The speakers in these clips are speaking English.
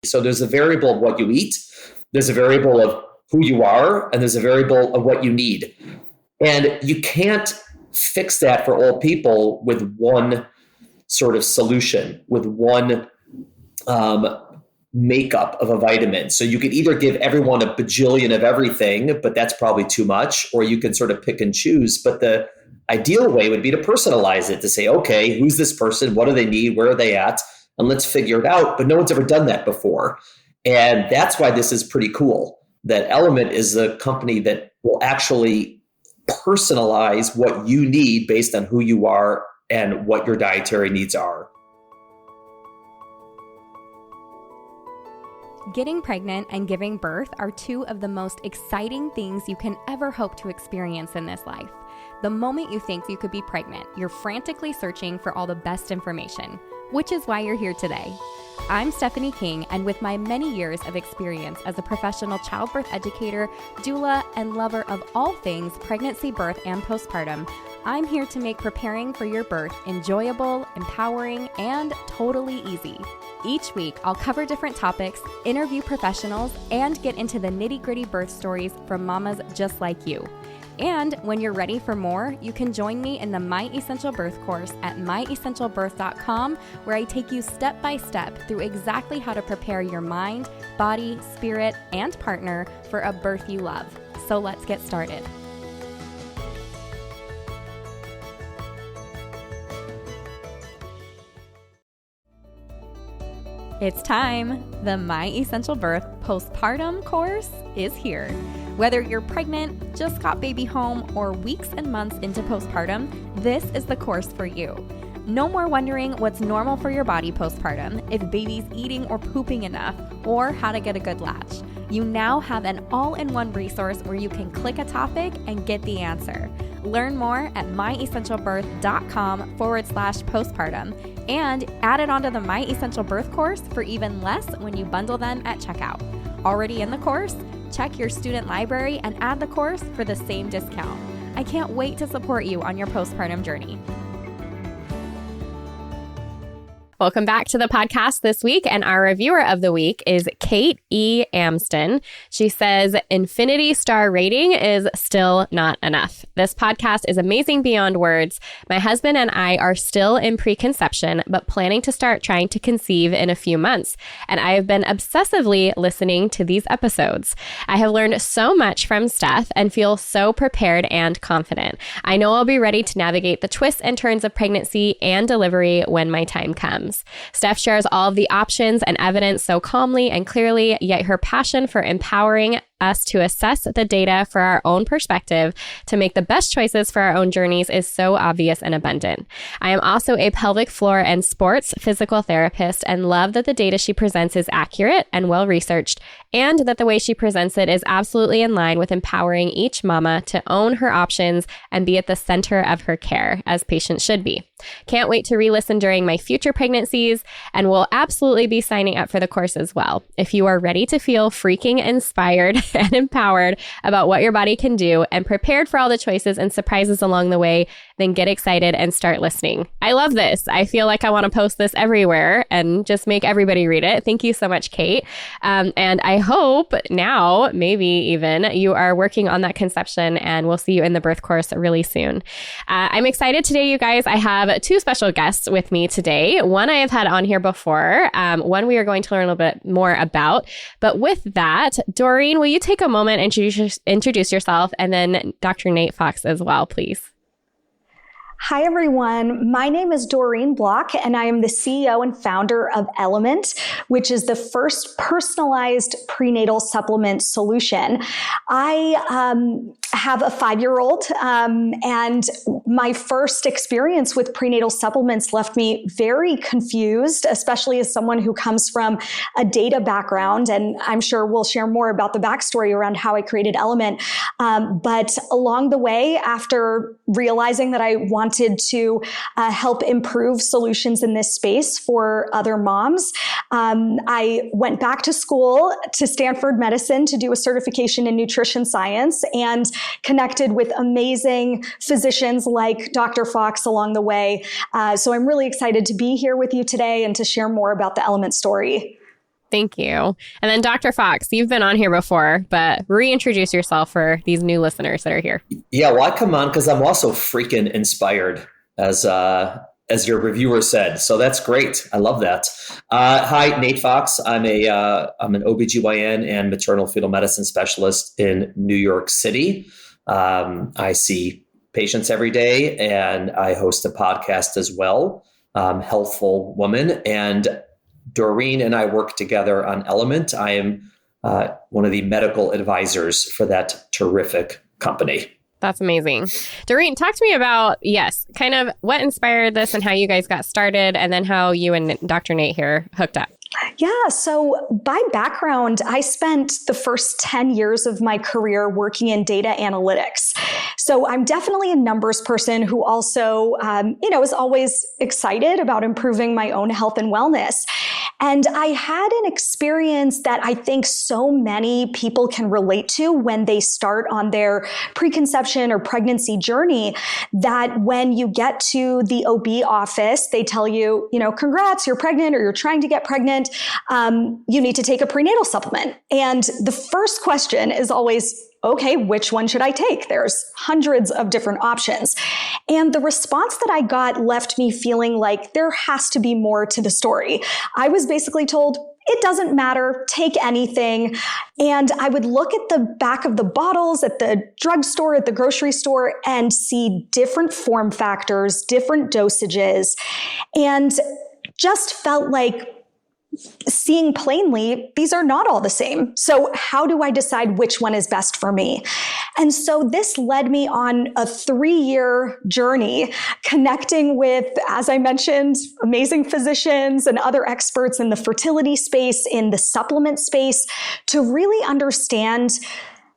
So there's a variable of what you eat, there's a variable of who you are, and there's a variable of what you need. And you can't fix that for all people with one sort of solution, with one makeup of a vitamin. So you could either give everyone a bajillion of everything, but that's probably too much, or you can sort of pick and choose. But the ideal way would be to personalize it, to say, okay, who's this person? What do they need? Where are they at? And let's figure it out. But no one's ever done that before. And that's why this is pretty cool, that Ellement is a company that will actually personalize what you need based on who you are and what your dietary needs are. Getting pregnant and giving birth are two of the most exciting things you can ever hope to experience in this life. The moment you think you could be pregnant, you're frantically searching for all the best information, which is why you're here today. I'm Stephanie King, and with my many years of experience as a professional childbirth educator, doula, and lover of all things pregnancy, birth, and postpartum, I'm here to make preparing for your birth enjoyable, empowering, and totally easy. Each week, I'll cover different topics, interview professionals, and get into the nitty-gritty birth stories from mamas just like you. And when you're ready for more, you can join me in the My Essential Birth course at myessentialbirth.com, where I take you step by step through exactly how to prepare your mind, body, spirit, and partner for a birth you love. So let's get started. It's time! The My Essential Birth postpartum course is here. Whether you're pregnant, just got baby home, or weeks and months into postpartum, this is the course for you. No more wondering what's normal for your body postpartum, if baby's eating or pooping enough, or how to get a good latch. You now have an all-in-one resource where you can click a topic and get the answer. Learn more at myessentialbirth.com/postpartum and add it onto the My Essential Birth course for even less when you bundle them at checkout. Already in the course? Check your student library and add the course for the same discount. I can't wait to support you on your postpartum journey. Welcome back to the podcast this week, and our reviewer of the week is Kate E. Amston. She says, Infinity star rating is still not enough. This podcast is amazing beyond words. My husband and I are still in preconception, but planning to start trying to conceive in a few months. And I have been obsessively listening to these episodes. I have learned so much from Steph and feel so prepared and confident. I know I'll be ready to navigate the twists and turns of pregnancy and delivery when my time comes. Steph shares all of the options and evidence so calmly and clearly, yet her passion for empowering us to assess the data for our own perspective to make the best choices for our own journeys is so obvious and abundant. I am also a pelvic floor and sports physical therapist and love that the data she presents is accurate and well researched, and that the way she presents it is absolutely in line with empowering each mama to own her options and be at the center of her care, as patients should be. Can't wait to re-listen during my future pregnancies, and will absolutely be signing up for the course as well. If you are ready to feel freaking inspired and empowered about what your body can do and prepared for all the choices and surprises along the way, then get excited and start listening. I love this. I feel like I want to post this everywhere and just make everybody read it. Thank you so much, Kate. And I hope now, maybe even, you are working on that conception, and we'll see you in the birth course really soon. I'm excited today, you guys. I have two special guests with me today. One I have had on here before, one we are going to learn a little bit more about. But with that, Doreen, will you take a moment and introduce yourself, and then Dr. Nate Fox as well, please? Hi, everyone. My name is Doreen Bloch, and I am the CEO and founder of Ellement, which is the first personalized prenatal supplement solution. I have a 5-year-old, and my first experience with prenatal supplements left me very confused, especially as someone who comes from a data background, and I'm sure we'll share more about the backstory around how I created Ellement. But along the way, after realizing that I wanted to help improve solutions in this space for other moms, I went back to school to Stanford Medicine to do a certification in nutrition science and connected with amazing physicians like Dr. Fox along the way. So I'm really excited to be here with you today and to share more about the Ellement story. Thank you. And then Dr. Fox, you've been on here before, but reintroduce yourself for these new listeners that are here. Yeah, well, I come on because I'm also freaking inspired, as your reviewer said. So that's great. I love that. Hi, Nate Fox. I'm an OBGYN and maternal fetal medicine specialist in New York City. I see patients every day, and I host a podcast as well, Healthful Woman. And Doreen and I work together on Ellement. I am one of the medical advisors for that terrific company. That's amazing. Doreen, talk to me about, kind of what inspired this and how you guys got started, and then how you and Dr. Nate here hooked up. Yeah. So by background, I spent the first 10 years of my career working in data analytics. So I'm definitely a numbers person who also, is always excited about improving my own health and wellness. And I had an experience that I think so many people can relate to when they start on their preconception or pregnancy journey, that when you get to the OB office, they tell you, congrats, you're pregnant, or you're trying to get pregnant. You need to take a prenatal supplement. And the first question is always, okay, which one should I take? There's hundreds of different options. And the response that I got left me feeling like there has to be more to the story. I was basically told, it doesn't matter, take anything. And I would look at the back of the bottles at the drugstore, at the grocery store, and see different form factors, different dosages, and just felt like, seeing plainly, these are not all the same. So how do I decide which one is best for me? And so this led me on a 3-year journey connecting with, as I mentioned, amazing physicians and other experts in the fertility space, in the supplement space, to really understand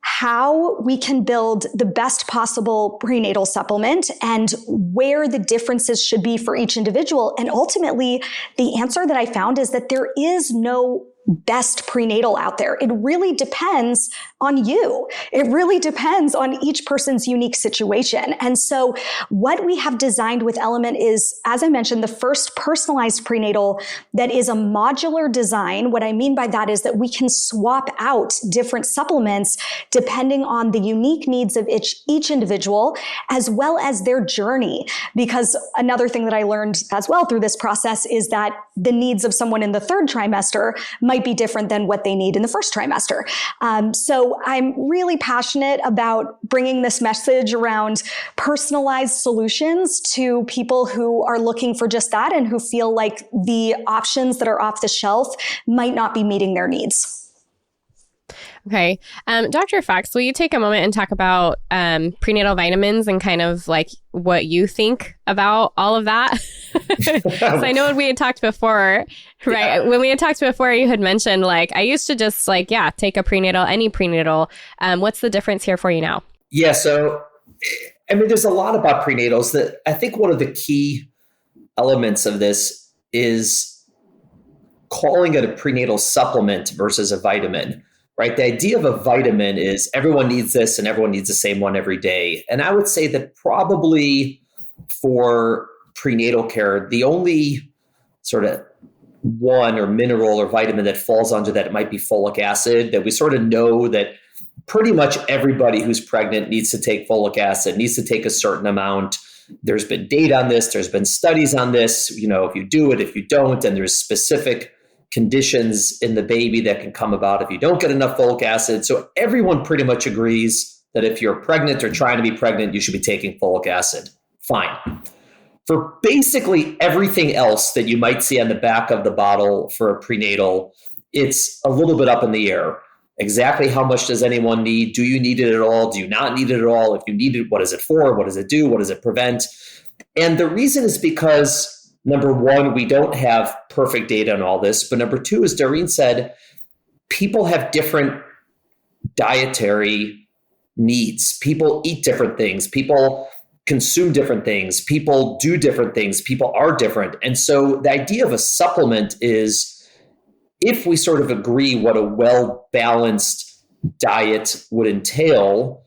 how we can build the best possible prenatal supplement and where the differences should be for each individual. And ultimately, the answer that I found is that there is no best prenatal out there. It really depends on you. It really depends on each person's unique situation. And so what we have designed with Ellement is, as I mentioned, the first personalized prenatal that is a modular design. What I mean by that is that we can swap out different supplements depending on the unique needs of each individual, as well as their journey. Because another thing that I learned as well through this process is that the needs of someone in the 3rd trimester might be different than what they need in the 1st trimester. So I'm really passionate about bringing this message around personalized solutions to people who are looking for just that and who feel like the options that are off the shelf might not be meeting their needs. Okay. Dr. Fox, will you take a moment and talk about prenatal vitamins and kind of like what you think about all of that? So I know when we had talked before, right? Yeah. When we had talked before, you had mentioned I used to just take a prenatal, any prenatal. What's the difference here for you now? Yeah. So, there's a lot about prenatals that I think one of the key elements of this is calling it a prenatal supplement versus a vitamin. Right? The idea of a vitamin is everyone needs this and everyone needs the same one every day. And I would say that probably for prenatal care, the only sort of one or mineral or vitamin that falls under that, it might be folic acid, that we sort of know that pretty much everybody who's pregnant needs to take folic acid, needs to take a certain amount. There's been data on this. There's been studies on this. If you do it, if you don't, and there's specific conditions in the baby that can come about if you don't get enough folic acid. So everyone pretty much agrees that if you're pregnant or trying to be pregnant, you should be taking folic acid. Fine. For basically everything else that you might see on the back of the bottle for a prenatal, it's a little bit up in the air. Exactly how much does anyone need? Do you need it at all? Do you not need it at all? If you need it, what is it for? What does it do? What does it prevent? And the reason is because number one, we don't have perfect data on all this. But number two, as Doreen said, people have different dietary needs. People eat different things. People consume different things. People do different things. People are different. And so the idea of a supplement is, if we sort of agree what a well-balanced diet would entail,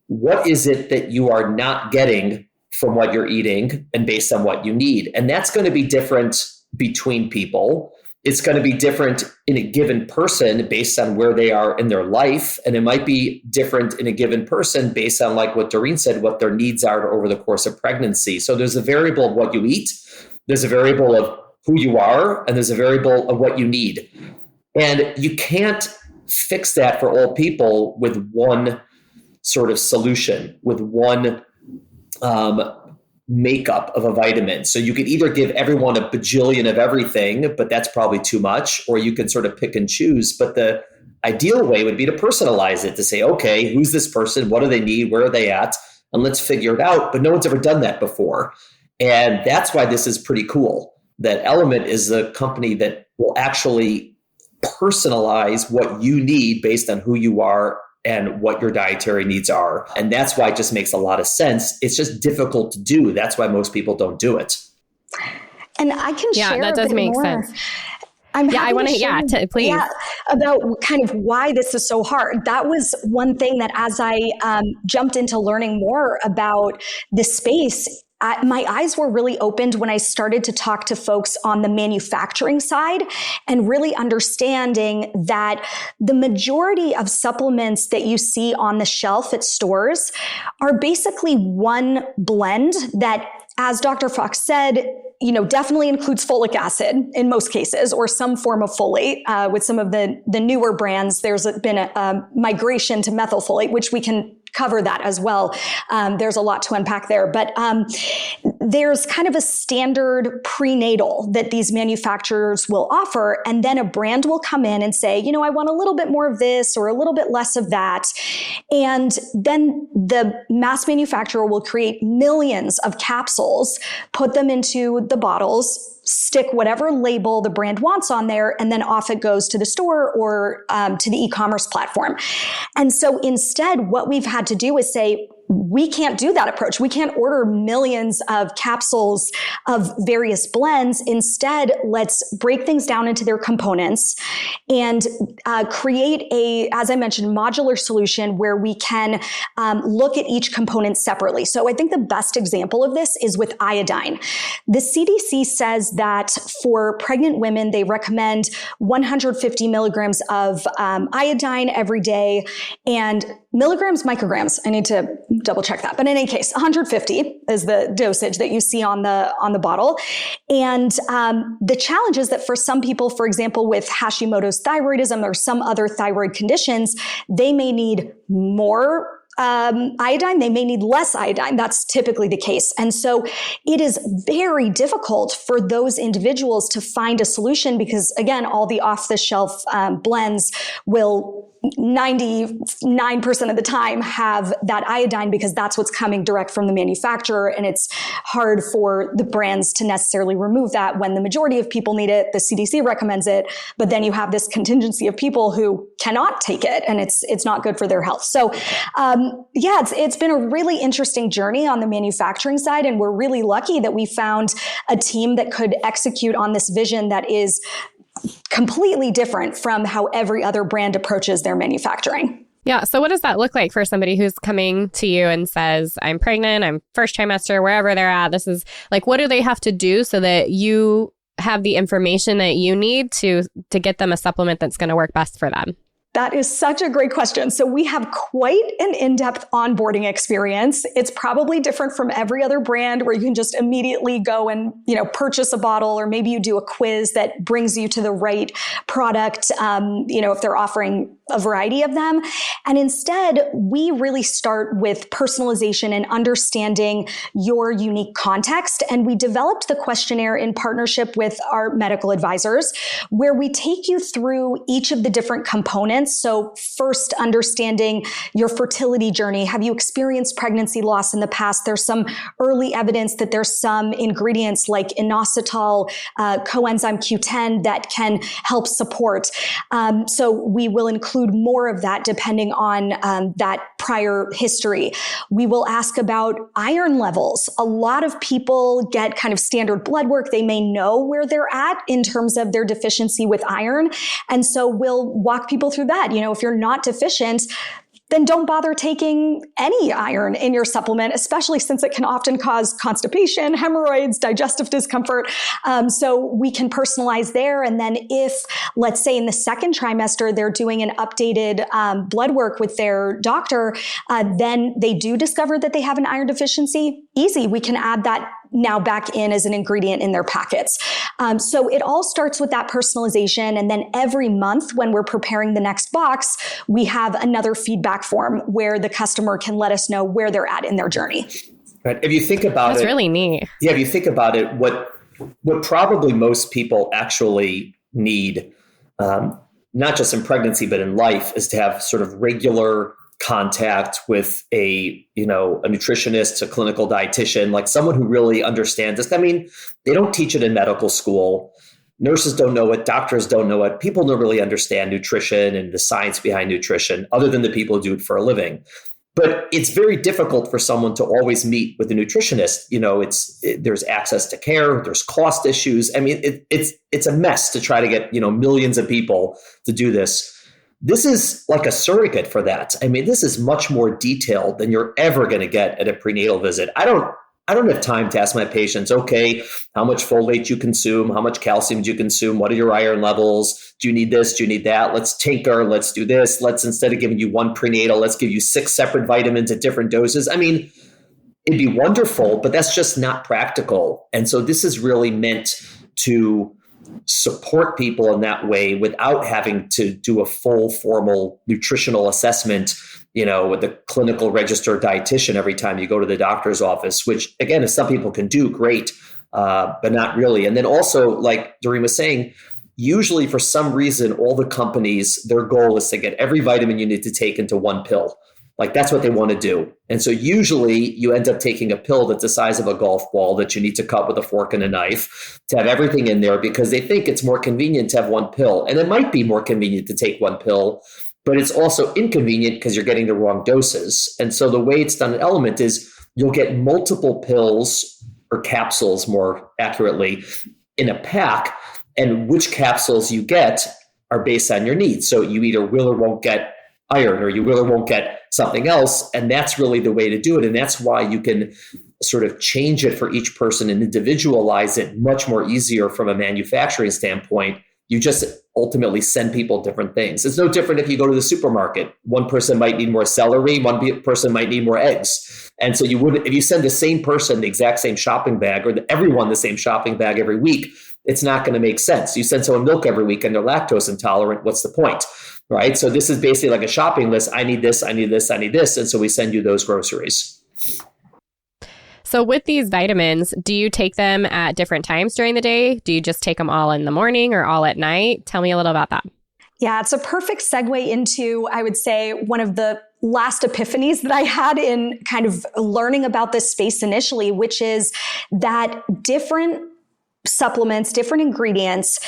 what is it that you are not getting from what you're eating and based on what you need? And that's going to be different between people. It's going to be different in a given person based on where they are in their life. And it might be different in a given person based on, like what Doreen said, what their needs are over the course of pregnancy. So there's a variable of what you eat, there's a variable of who you are, and there's a variable of what you need. And you can't fix that for all people with one sort of solution, with one makeup of a vitamin. So you could either give everyone a bajillion of everything, but that's probably too much, or you can sort of pick and choose. But the ideal way would be to personalize it, to say, okay, who's this person? What do they need? Where are they at? And let's figure it out. But no one's ever done that before. And that's why this is pretty cool, that Ellement is a company that will actually personalize what you need based on who you are and what your dietary needs are. And that's why it just makes a lot of sense. It's just difficult to do. That's why most people don't do it. And I can share that does make sense. I want to please. About kind of why this is so hard. That was one thing that as I jumped into learning more about this space, my eyes were really opened when I started to talk to folks on the manufacturing side and really understanding that the majority of supplements that you see on the shelf at stores are basically one blend that, as Dr. Fox said, definitely includes folic acid in most cases, or some form of folate. With some of the newer brands, there's been a migration to methylfolate, which we can cover that as well. There's a lot to unpack there, but there's kind of a standard prenatal that these manufacturers will offer. And then a brand will come in and say, I want a little bit more of this or a little bit less of that. And then the mass manufacturer will create millions of capsules, put them into the bottles, stick whatever label the brand wants on there, and then off it goes to the store or to the e-commerce platform. And so instead, what we've had to do is say, we can't do that approach. We can't order millions of capsules of various blends. Instead, let's break things down into their components and create as I mentioned, modular solution where we can look at each component separately. So I think the best example of this is with iodine. The CDC says that for pregnant women, they recommend 150 milligrams of iodine every day, and milligrams, micrograms. I need to double check that. But in any case, 150 is the dosage that you see on the bottle. And the challenge is that for some people, for example, with Hashimoto's thyroidism or some other thyroid conditions, they may need more iodine, they may need less iodine. That's typically the case. And so it is very difficult for those individuals to find a solution because, again, all the off-the-shelf blends will 99% of the time have that iodine because that's what's coming direct from the manufacturer. And it's hard for the brands to necessarily remove that when the majority of people need it. The CDC recommends it, but then you have this contingency of people who cannot take it and it's not good for their health. So, it's been a really interesting journey on the manufacturing side. And we're really lucky that we found a team that could execute on this vision that is completely different from how every other brand approaches their manufacturing. Yeah. So what does that look like for somebody who's coming to you and says, I'm pregnant, I'm first trimester, wherever they're at? This is like, what do they have to do so that you have the information that you need to get them a supplement that's going to work best for them? That is such a great question. So we have quite an in-depth onboarding experience. It's probably different from every other brand where you can just immediately go and, purchase a bottle, or maybe you do a quiz that brings you to the right product, if they're offering a variety of them. And instead, we really start with personalization and understanding your unique context. And we developed the questionnaire in partnership with our medical advisors, where we take you through each of the different components. So first, understanding your fertility journey. Have you experienced pregnancy loss in the past? There's some early evidence that there's some ingredients like inositol, coenzyme Q10 that can help support. So we will include more of that depending on that prior history. We will ask about iron levels. A lot of people get kind of standard blood work. They may know where they're at in terms of their deficiency with iron. And so we'll walk people through that. If you're not deficient, then don't bother taking any iron in your supplement, especially since it can often cause constipation, hemorrhoids, digestive discomfort. So we can personalize there. And then if, let's say in the second trimester, they're doing an updated blood work with their doctor, then they do discover that they have an iron deficiency, easy. We can add that now back in as an ingredient in their packets. So it all starts with that personalization. And then every month when we're preparing the next box, we have another feedback form where the customer can let us know where they're at in their journey. Right. If you think about That's really neat. Yeah, if you think about it, what probably most people actually need, not just in pregnancy, but in life, is to have sort of regular contact with a nutritionist, a clinical dietitian, like someone who really understands this. I mean, they don't teach it in medical school. Nurses don't know it. Doctors don't know it. People don't really understand nutrition and the science behind nutrition other than the people who do it for a living. But it's very difficult for someone to always meet with a nutritionist. There's access to care, there's cost issues. I mean, it's a mess to try to get, millions of people to do this. This is like a surrogate for that. I mean, this is much more detailed than you're ever going to get at a prenatal visit. I don't have time to ask my patients, okay, how much folate you consume, how much calcium do you consume, what are your iron levels, do you need this, do you need that, let's tinker, let's do this, let's, instead of giving you one prenatal, let's give you 6 separate vitamins at different doses. I mean, it'd be wonderful, but that's just not practical. And so this is really meant to support people in that way without having to do a full formal nutritional assessment, with the clinical registered dietitian every time you go to the doctor's office, which again, if some people can do, great, but not really. And then also, like Doreen was saying, usually for some reason, all the companies, their goal is to get every vitamin you need to take into one pill. Like that's what they want to do. And so usually you end up taking a pill that's the size of a golf ball that you need to cut with a fork and a knife to have everything in there, because they think it's more convenient to have one pill. And it might be more convenient to take one pill, but it's also inconvenient because you're getting the wrong doses. And so the way it's done at Element is you'll get multiple pills, or capsules more accurately, in a pack, and which capsules you get are based on your needs. So you either will or won't get iron, or you will or won't get something else. And that's really the way to do it. And that's why you can sort of change it for each person and individualize it much more easier from a manufacturing standpoint. You just ultimately send people different things. It's no different if you go to the supermarket. One person might need more celery, one person might need more eggs. And so if you send the same person the exact same shopping bag, or everyone the same shopping bag every week, it's not going to make sense. You send someone milk every week and they're lactose intolerant, what's the point? Right? So this is basically like a shopping list. I need this, I need this, I need this. And so we send you those groceries. So with these vitamins, do you take them at different times during the day? Do you just take them all in the morning or all at night? Tell me a little about that. Yeah, it's a perfect segue into, I would say, one of the last epiphanies that I had in kind of learning about this space initially, which is that different supplements, different ingredients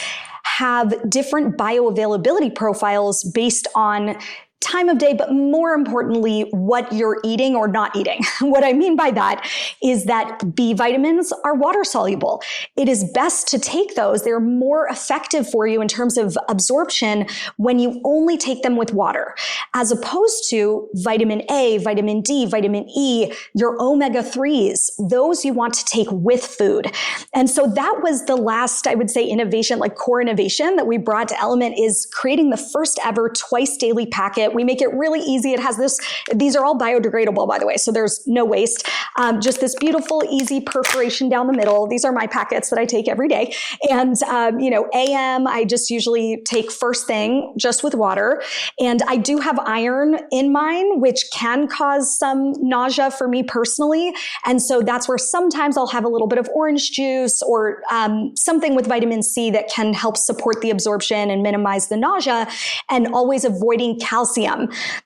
have different bioavailability profiles based on time of day, but more importantly, what you're eating or not eating. What I mean by that is that B vitamins are water soluble. It is best to take those. They're more effective for you in terms of absorption when you only take them with water, as opposed to vitamin A, vitamin D, vitamin E, your omega-3s. Those you want to take with food. And so that was the last, I would say, innovation, like core innovation that we brought to Element, is creating the first ever twice daily packet. We make it really easy. It has these are all biodegradable, by the way, so there's no waste. Just this beautiful, easy perforation down the middle. These are my packets that I take every day. And, AM, I just usually take first thing just with water. And I do have iron in mine, which can cause some nausea for me personally. And so that's where sometimes I'll have a little bit of orange juice or something with vitamin C that can help support the absorption and minimize the nausea, and always avoiding calcium.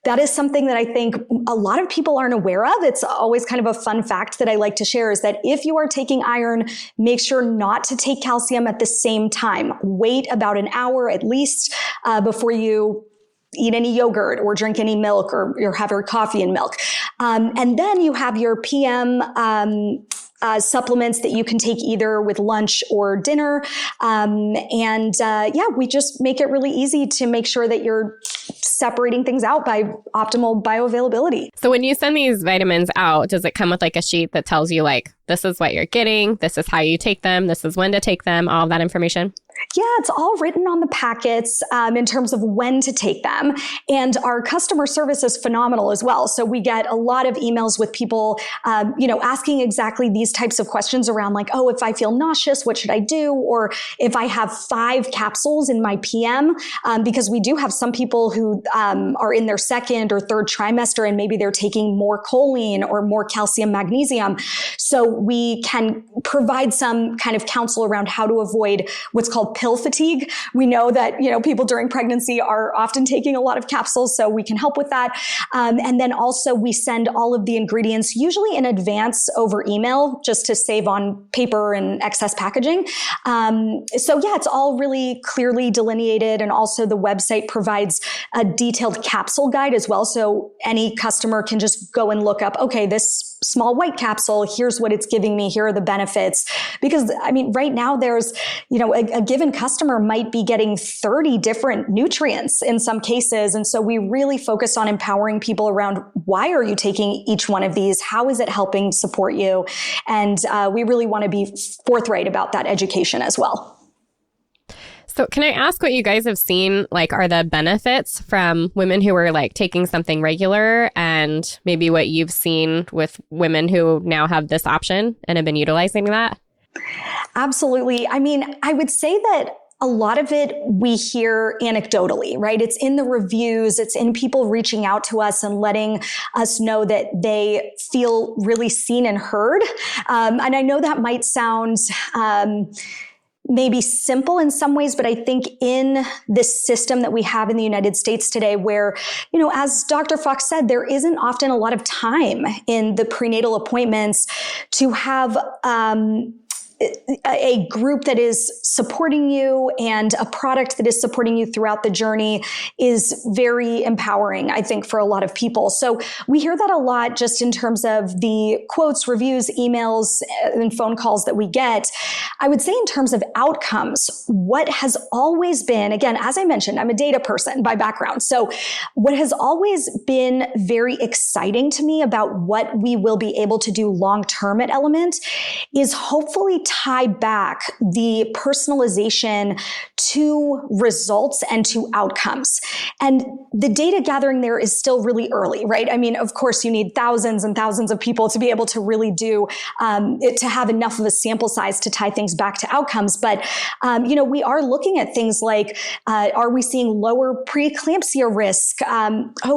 That is something that I think a lot of people aren't aware of. It's always kind of a fun fact that I like to share, is that if you are taking iron, make sure not to take calcium at the same time. Wait about an hour at least before you eat any yogurt or drink any milk or have your coffee and milk. And then you have your PM supplements that you can take either with lunch or dinner. We just make it really easy to make sure that you're separating things out by optimal bioavailability. So when you send these vitamins out, does it come with like a sheet that tells you like, this is what you're getting, this is how you take them, this is when to take them, all of that information? Yeah, it's all written on the packets in terms of when to take them. And our customer service is phenomenal as well. So we get a lot of emails with people, asking exactly these types of questions around like, oh, if I feel nauseous, what should I do? Or if I have 5 capsules in my PM, because we do have some people who are in their second or third trimester and maybe they're taking more choline or more calcium, magnesium. So we can provide some kind of counsel around how to avoid what's called pill fatigue. We know that, people during pregnancy are often taking a lot of capsules, so we can help with that. And then also we send all of the ingredients usually in advance over email just to save on paper and excess packaging. It's all really clearly delineated. And also the website provides a detailed capsule guide as well. So any customer can just go and look up, okay, this small white capsule, here's what it's giving me, here are the benefits. Because right now there's, a given customer might be getting 30 different nutrients in some cases. And so we really focus on empowering people around why are you taking each one of these? How is it helping support you? And we really want to be forthright about that education as well. So can I ask what you guys have seen, like, are the benefits from women who are like taking something regular and maybe what you've seen with women who now have this option and have been utilizing that? Absolutely. I would say that a lot of it we hear anecdotally, right? It's in the reviews, it's in people reaching out to us and letting us know that they feel really seen and heard. And I know that might sound maybe simple in some ways, but I think in this system that we have in the United States today, where, as Dr. Fox said, there isn't often a lot of time in the prenatal appointments to have a group that is supporting you and a product that is supporting you throughout the journey is very empowering, I think, for a lot of people. So we hear that a lot just in terms of the quotes, reviews, emails, and phone calls that we get. I would say in terms of outcomes, what has always been, again, as I mentioned, I'm a data person by background. So what has always been very exciting to me about what we will be able to do long-term at Element is hopefully tie back the personalization to results and to outcomes. And the data gathering there is still really early, right? Of course, you need thousands and thousands of people to be able to really do it, to have enough of a sample size to tie things back to outcomes. But, we are looking at things like, are we seeing lower preeclampsia risk?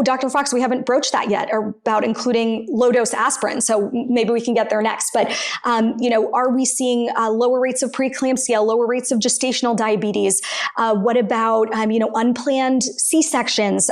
Dr. Fox, we haven't broached that yet about including low dose aspirin. So maybe we can get there next. But, are we seeing lower rates of preeclampsia, lower rates of gestational diabetes? What about, unplanned C-sections?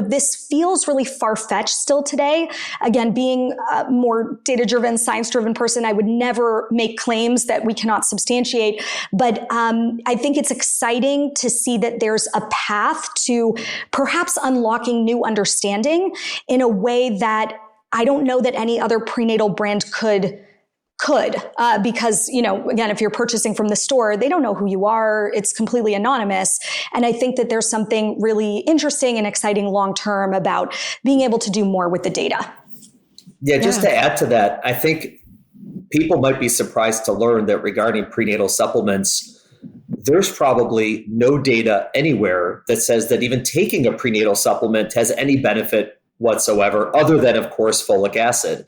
This feels really far-fetched still today. Again, being a more data-driven, science-driven person, I would never make claims that we cannot substantiate. But I think it's exciting to see that there's a path to perhaps unlocking new understanding in a way that I don't know that any other prenatal brand could, because, again, if you're purchasing from the store, they don't know who you are. It's completely anonymous. And I think that there's something really interesting and exciting long-term about being able to do more with the data. Yeah, just to add to that, I think people might be surprised to learn that regarding prenatal supplements, there's probably no data anywhere that says that even taking a prenatal supplement has any benefit whatsoever, other than, of course, folic acid.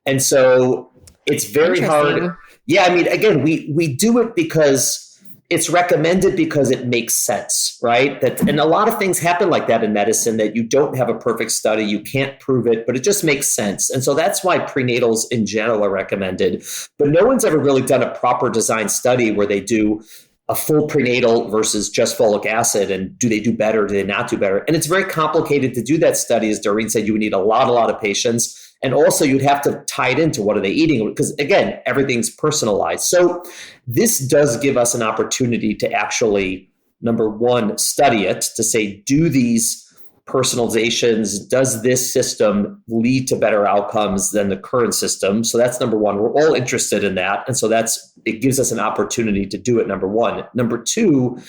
And so it's very hard. Yeah, again, we do it because it's recommended because it makes sense, right? And a lot of things happen like that in medicine, that you don't have a perfect study, you can't prove it, but it just makes sense. And so that's why prenatals in general are recommended. But no one's ever really done a proper design study where they do a full prenatal versus just folic acid, and do they do better, do they not do better? And it's very complicated to do that study. As Doreen said, you would need a lot of patients. And also you'd have to tie it into what are they eating? Because again, everything's personalized. So this does give us an opportunity to actually, number one, study it, to say, do these personalizations, does this system lead to better outcomes than the current system? So that's number one. We're all interested in that. And so it gives us an opportunity to do it, number one. Number two,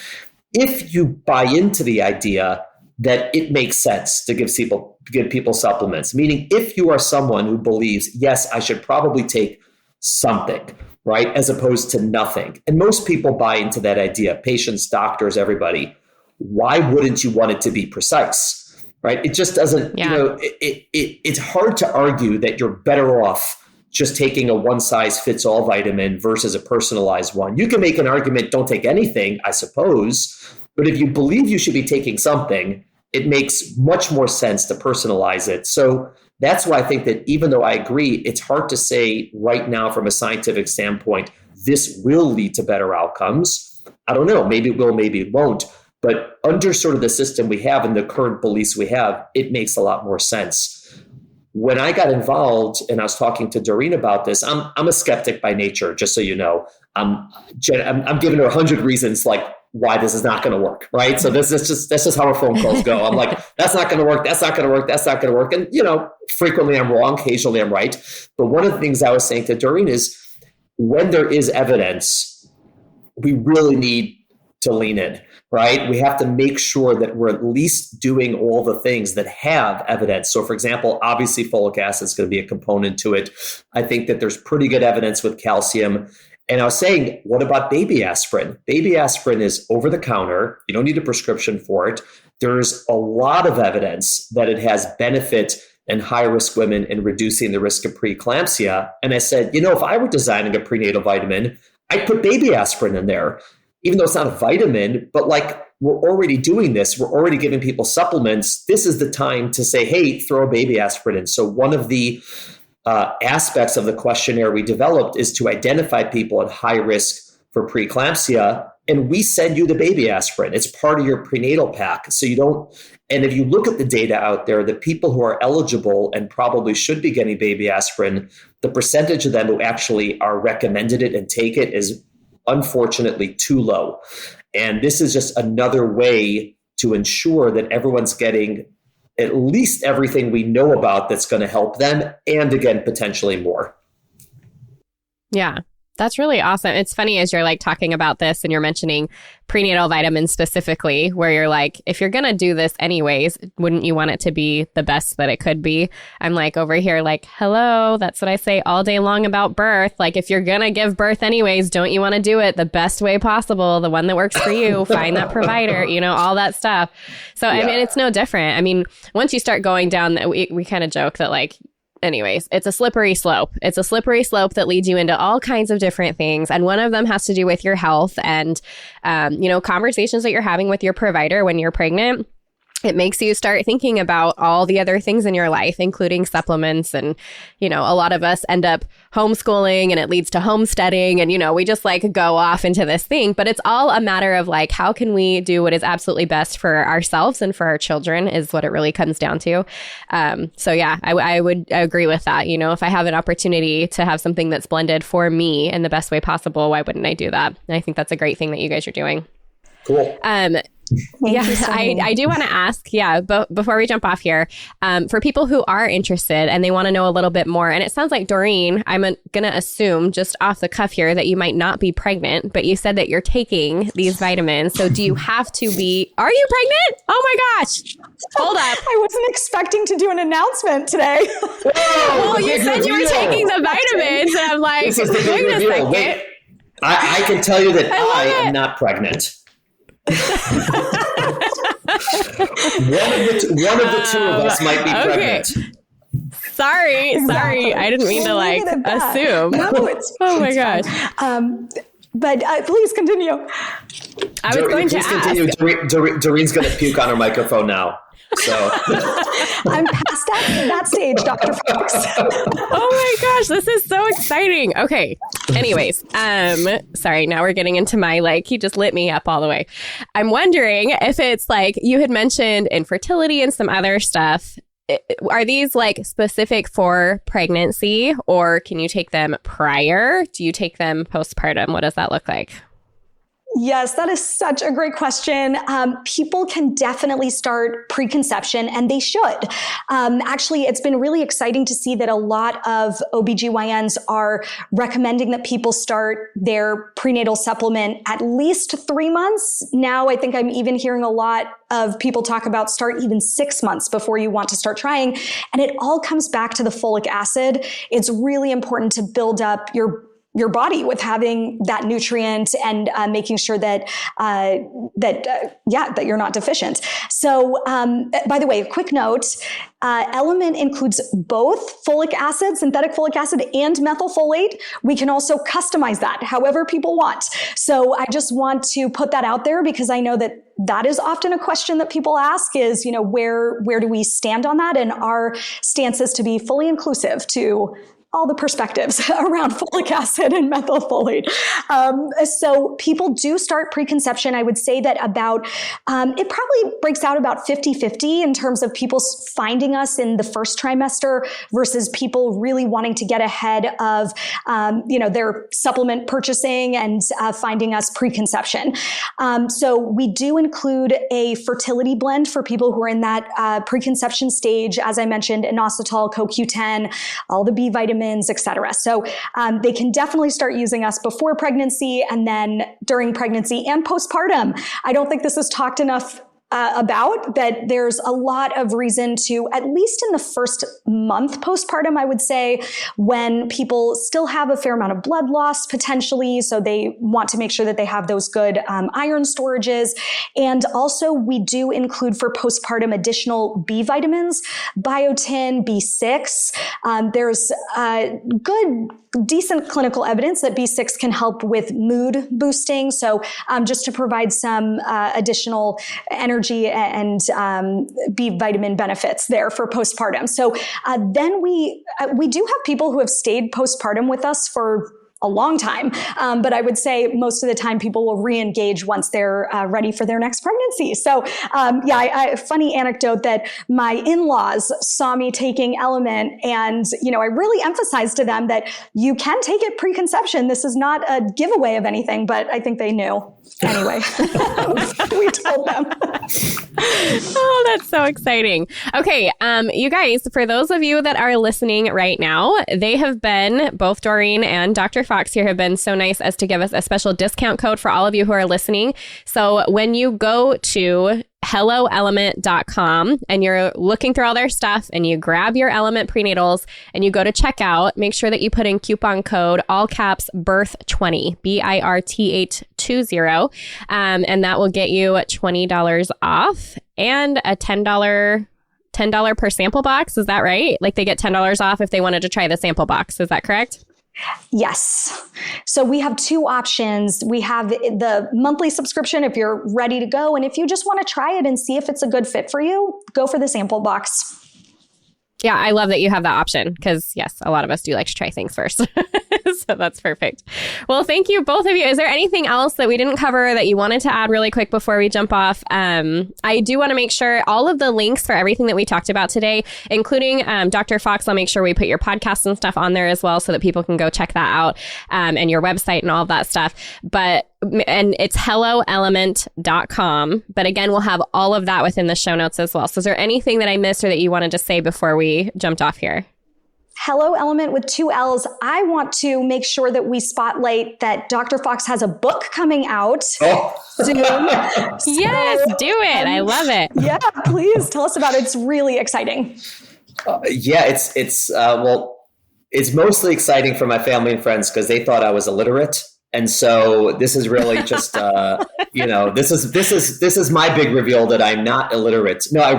if you buy into the idea that it makes sense to give people supplements. Meaning, if you are someone who believes, yes, I should probably take something, right, as opposed to nothing. And most people buy into that idea, patients, doctors, everybody. Why wouldn't you want it to be precise? Right? It just doesn't, it's hard to argue that you're better off just taking a one-size-fits-all vitamin versus a personalized one. You can make an argument, don't take anything, I suppose, but if you believe you should be taking something, it makes much more sense to personalize it. So that's why I think that even though I agree, it's hard to say right now from a scientific standpoint, this will lead to better outcomes. I don't know, maybe it will, maybe it won't. But under sort of the system we have and the current beliefs we have, it makes a lot more sense. When I got involved and I was talking to Doreen about this, I'm a skeptic by nature, just so you know. I'm giving her 100 reasons like why this is not going to work, right? So that's just how our phone calls go. I'm like, that's not going to work. That's not going to work. That's not going to work. And, frequently I'm wrong. Occasionally I'm right. But one of the things I was saying to Doreen is when there is evidence, we really need to lean in. Right? We have to make sure that we're at least doing all the things that have evidence. So, for example, obviously folic acid is going to be a component to it. I think that there's pretty good evidence with calcium. And I was saying, what about baby aspirin? Baby aspirin is over the counter. You don't need a prescription for it. There's a lot of evidence that it has benefit in high-risk women in reducing the risk of preeclampsia. And I said, if I were designing a prenatal vitamin, I'd put baby aspirin in there. Even though it's not a vitamin, but like we're already doing this, we're already giving people supplements. This is the time to say, hey, throw a baby aspirin in. So one of the aspects of the questionnaire we developed is to identify people at high risk for preeclampsia, and we send you the baby aspirin. It's part of your prenatal pack. So you don't, and if you look at the data out there, the people who are eligible and probably should be getting baby aspirin, the percentage of them who actually are recommended it and take it is unfortunately too low. And this is just another way to ensure that everyone's getting at least everything we know about that's going to help them. And again, potentially more. Yeah. That's really awesome. It's funny as you're like talking about this and you're mentioning prenatal vitamins specifically, where you're like, if you're going to do this anyways, wouldn't you want it to be the best that it could be? I'm like over here like, hello, that's what I say all day long about birth. Like, if you're going to give birth anyways, don't you want to do it the best way possible? The one that works for you, find that provider, all that stuff. So, yeah. I mean, it's no different. I mean, once you start going down, we kind of joke that like, anyways, it's a slippery slope. It's a slippery slope that leads you into all kinds of different things. And one of them has to do with your health and, conversations that you're having with your provider when you're pregnant. It makes you start thinking about all the other things in your life, including supplements. And, a lot of us end up homeschooling and it leads to homesteading. And, we just like go off into this thing. But it's all a matter of like, how can we do what is absolutely best for ourselves and for our children is what it really comes down to. So, yeah, I would agree with that. If I have an opportunity to have something that's blended for me in the best way possible, why wouldn't I do that? And I think that's a great thing that you guys are doing. Cool. I do want to ask, but before we jump off here, for people who are interested and they want to know a little bit more, and it sounds like Doreen, I'm going to assume just off the cuff here that you might not be pregnant, but you said that you're taking these vitamins. So do you have to be, are you pregnant? Oh my gosh. Hold up. I wasn't expecting to do an announcement today. Well, you said you were taking the vitamins and I'm like, this is the big reveal. Wait, I can tell you that I am not pregnant. one of the two of us might be pregnant. Sorry. I didn't mean to like assume. No, oh my gosh. But please continue. I was going to ask. Doreen's going to puke on her microphone now. So I'm past that stage, Dr. Fox. Oh my gosh, this is so exciting. Okay. Anyways, sorry, now we're getting into my he just lit me up all the way. I'm wondering if it's like you had mentioned infertility and some other stuff. Are these like specific for pregnancy or can you take them prior? Do you take them postpartum? What does that look like? Yes, that is such a great question. People can definitely start preconception, and they should. Actually, it's been really exciting to see that a lot of OBGYNs are recommending that people start their prenatal supplement at least 3 months. Now, I think I'm even hearing a lot of people talk about start even 6 months before you want to start trying. And it all comes back to the folic acid. It's really important to build up your body with having that nutrient and making sure that you're not deficient. So, by the way, a quick note, Ellement includes both folic acid, synthetic folic acid, and methylfolate. We can also customize that however people want. So I just want to put that out there because I know that is often a question that people ask is, where do we stand on that? And our stance is to be fully inclusive to all the perspectives around folic acid and methylfolate. So people do start preconception. I would say that it probably breaks out about 50-50 in terms of people finding us in the first trimester versus people really wanting to get ahead of, their supplement purchasing and finding us preconception. So we do include a fertility blend for people who are in that preconception stage. As I mentioned, inositol, CoQ10, all the B vitamins, etc. So they can definitely start using us before pregnancy and then during pregnancy and postpartum. I don't think this is talked enough about, but there's a lot of reason to, at least in the first month postpartum, I would say, when people still have a fair amount of blood loss potentially. So they want to make sure that they have those good iron storages. And also we do include for postpartum additional B vitamins, biotin, B6. There's decent clinical evidence that B6 can help with mood boosting. So just to provide some additional energy and B vitamin benefits there for postpartum. So then we do have people who have stayed postpartum with us for a long time. But I would say most of the time people will re-engage once they're ready for their next pregnancy. So funny anecdote that my in-laws saw me taking Ellement, and I really emphasized to them that you can take it preconception. This is not a giveaway of anything, but I think they knew. Anyway, we told them. Oh, that's so exciting. Okay, you guys, for those of you that are listening right now, they have been, both Doreen and Dr. Fox here have been so nice as to give us a special discount code for all of you who are listening. So when you go to helloelement.com and you're looking through all their stuff and you grab your Ellement prenatals and you go to checkout, make sure that you put in coupon code, all caps, BIRTH20, BIRTH20, and that will get you $20 off and a $10 per sample box. Is that right? Like they get $10 off if they wanted to try the sample box. Is that correct? Yes. So we have two options. We have the monthly subscription if you're ready to go. And if you just want to try it and see if it's a good fit for you, go for the sample box. Yeah, I love that you have that option because, yes, a lot of us do like to try things first. So that's perfect. Well, thank you, both of you. Is there anything else that we didn't cover that you wanted to add really quick before we jump off? I do want to make sure all of the links for everything that we talked about today, including Dr. Fox, I'll make sure we put your podcasts and stuff on there as well so that people can go check that out and your website and all of that stuff. And it's helloelement.com. But again, we'll have all of that within the show notes as well. So is there anything that I missed or that you wanted to say before we jumped off here? Hello Ellement with 2 L's. I want to make sure that we spotlight that Dr. Fox has a book coming out soon. Yes, do it. I love it. Yeah, please tell us about it. It's really exciting. It's mostly exciting for my family and friends because they thought I was illiterate. And so this is really just, this is my big reveal that I'm not illiterate. No, I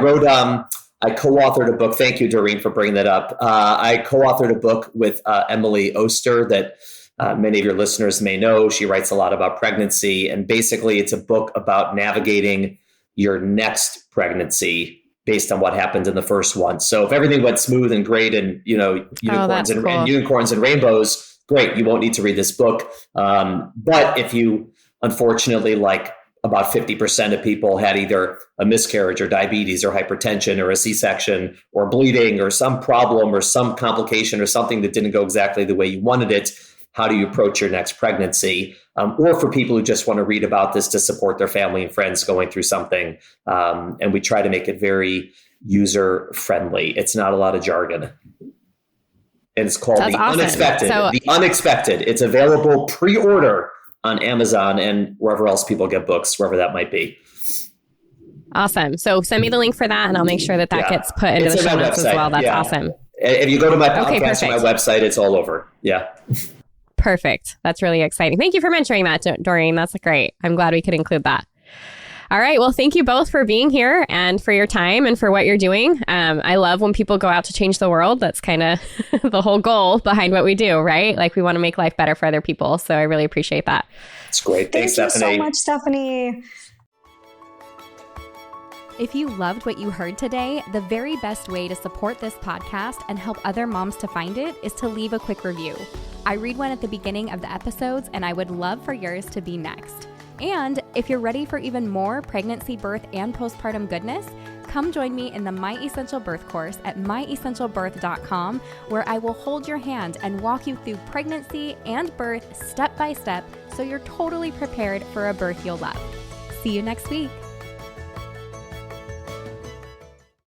co-authored a book. Thank you, Doreen, for bringing that up. I co-authored a book with Emily Oster that many of your listeners may know. She writes a lot about pregnancy. And basically, it's a book about navigating your next pregnancy based on what happened in the first one. So if everything went smooth and great and, unicorns and unicorns and rainbows, great. You won't need to read this book. But if you, unfortunately, like about 50% of people had either a miscarriage or diabetes or hypertension or a C-section or bleeding or some problem or some complication or something that didn't go exactly the way you wanted it, how do you approach your next pregnancy, or for people who just want to read about this to support their family and friends going through something. And we try to make it very user friendly. It's not a lot of jargon. And it's called The Unexpected. The Unexpected. It's available pre-order on Amazon and wherever else people get books, wherever that might be. Awesome. So send me the link for that, and I'll make sure that gets put into the show notes as well. That's awesome. If you go to my podcast or my website, it's all over. Yeah. Perfect. That's really exciting. Thank you for mentioning that, Doreen. That's great. I'm glad we could include that. All right. Well, thank you both for being here and for your time and for what you're doing. I love when people go out to change the world. That's kind of the whole goal behind what we do, right? Like, we want to make life better for other people. So I really appreciate that. It's great. Thanks, Stephanie. Thank you so much, Stephanie. If you loved what you heard today, the very best way to support this podcast and help other moms to find it is to leave a quick review. I read one at the beginning of the episodes, and I would love for yours to be next. And if you're ready for even more pregnancy, birth, and postpartum goodness, come join me in the My Essential Birth course at myessentialbirth.com, where I will hold your hand and walk you through pregnancy and birth step by step so you're totally prepared for a birth you'll love. See you next week.